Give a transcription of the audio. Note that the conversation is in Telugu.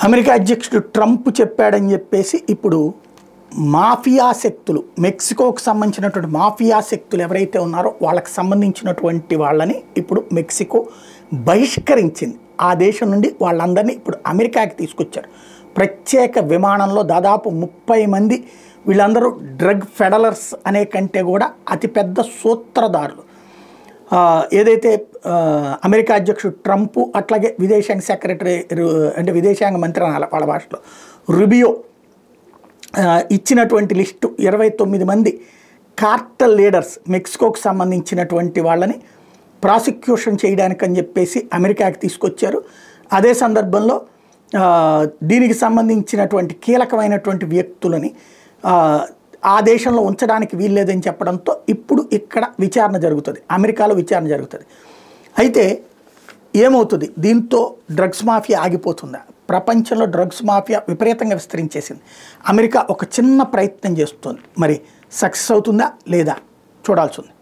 అమెరికా అధ్యక్షుడు ట్రంప్ చెప్పాడని చెప్పేసి ఇప్పుడు మాఫియా శక్తులు, మెక్సికోకు సంబంధించినటువంటి మాఫియా శక్తులు ఎవరైతే ఉన్నారో వాళ్ళకి సంబంధించినటువంటి వాళ్ళని ఇప్పుడు మెక్సికో బహిష్కరించింది. ఆ దేశం నుండి వాళ్ళందరినీ ఇప్పుడు అమెరికాకి తీసుకొచ్చారు. ప్రత్యేక విమానంలో దాదాపు 30 మంది. వీళ్ళందరూ డ్రగ్ ఫెడలర్స్ అనే కంటే కూడా అతిపెద్ద సూత్రధారులు. ఏదైతే అమెరికా అధ్యక్షుడు ట్రంప్, అట్లాగే విదేశాంగ సెక్రటరీ అంటే విదేశాంగ మంత్రి అనాలి వాళ్ళ భాషలో, రుబియో ఇచ్చినటువంటి లిస్టు 29 మంది కార్టల్ లీడర్స్ మెక్సికోకు సంబంధించినటువంటి వాళ్ళని ప్రాసిక్యూషన్ చేయడానికని చెప్పేసి అమెరికాకి తీసుకొచ్చారు. అదే సందర్భంలో దీనికి సంబంధించినటువంటి కీలకమైనటువంటి వ్యక్తులని ఆ దేశంలో ఉంచడానికి వీల్లేదని చెప్పడంతో ఇప్పుడు ఇక్కడ విచారణ జరుగుతుంది, అమెరికాలో విచారణ జరుగుతుంది. అయితే ఏమవుతుంది, దీంతో డ్రగ్స్ మాఫియా ఆగిపోతుందా? ప్రపంచంలో డ్రగ్స్ మాఫియా విపరీతంగా విస్తరించేసింది. అమెరికా ఒక చిన్న ప్రయత్నం చేస్తుంది, మరి సక్సెస్ అవుతుందా లేదా చూడాల్సి ఉంది.